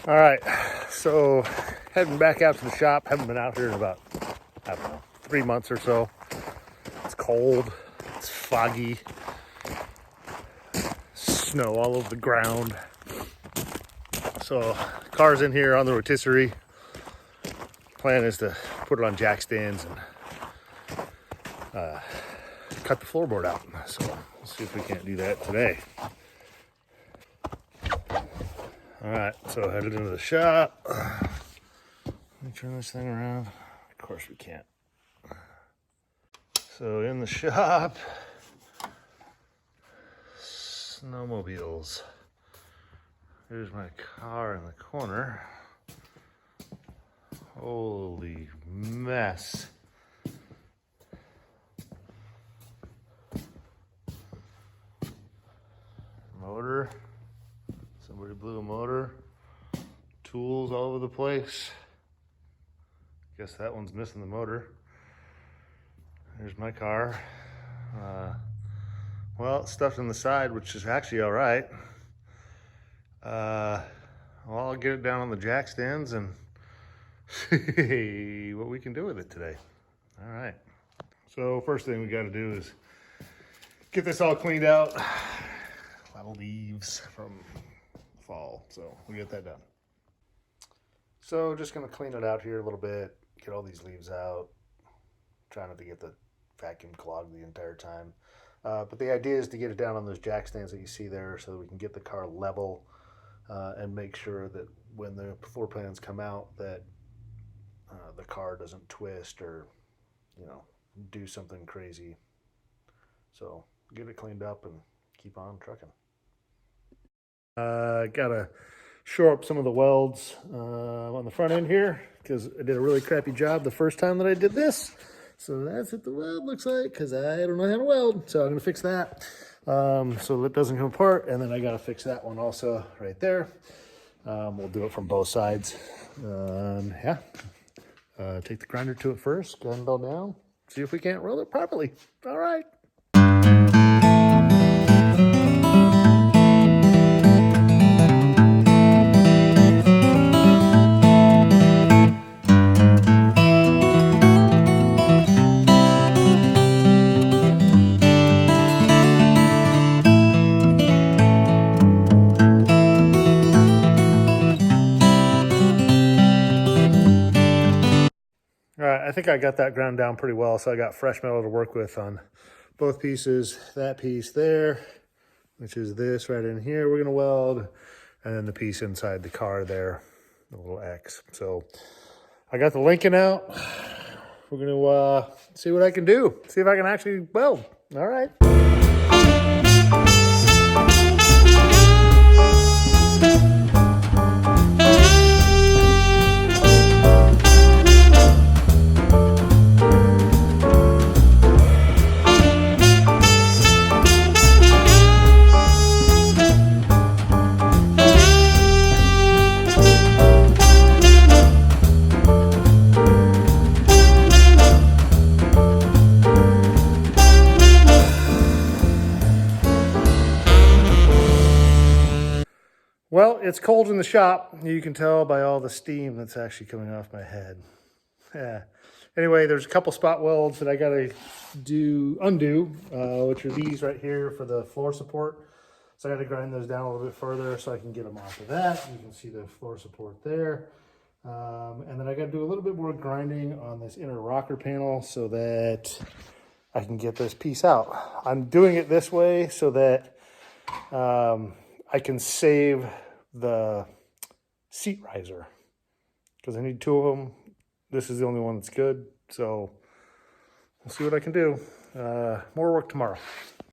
All right, so heading back out to the shop. Haven't been out here in about, I don't know, 3 months or so. It's cold, it's foggy, snow all over the ground. So car's in here on the rotisserie. Plan is to put it on jack stands and cut the floorboard out. So we'll see if we can't do that today. All right, so headed into the shop. Let me turn this thing around. Of course we can't. So in the shop, snowmobiles. Here's my car in the corner. Holy mess. Motor. Somebody blew a motor. Tools all over the place. Guess that one's missing the motor. There's my car. Well, it's stuffed in the side, which is actually all right. Well, I'll get it down on the jack stands and see what we can do with it today. All right. So first thing we got to do is get this all cleaned out. A lot of leaves from fall, so we get that done. So just gonna clean it out here a little bit, get all these leaves out. Try not to get the vacuum clogged the entire time. But the idea is to get it down on those jack stands that you see there so that we can get the car level and make sure that when the floor plans come out that the car doesn't twist or, you know, do something crazy. So get it cleaned up and keep on trucking. Gotta shore up some of the welds on the front end here because I did a really crappy job the first time that I did this. So that's what the weld looks like because I don't know how to weld. So I'm gonna fix that so it doesn't come apart. And then I gotta fix that one also right there. We'll do it from both sides. Yeah. Take the grinder to it first, grind it all down, see if we can't roll it properly. All right. All right, I think I got that ground down pretty well, so I got fresh metal to work with on both pieces. That piece there, which is this right in here, we're gonna weld, and then the piece inside the car there, the little X. So I got the linking out. We're gonna see what I can do, see if I can actually weld. All right. Well, it's cold in the shop. You can tell by all the steam that's actually coming off my head. Yeah. Anyway, there's a couple spot welds that I gotta undo, which are these right here for the floor support. So I gotta grind those down a little bit further so I can get them off of that. You can see the floor support there. And then I gotta do a little bit more grinding on this inner rocker panel so that I can get this piece out. I'm doing it this way so that I can save the seat riser because I need two of them. This is the only one that's good. So we'll see what I can do. More work tomorrow.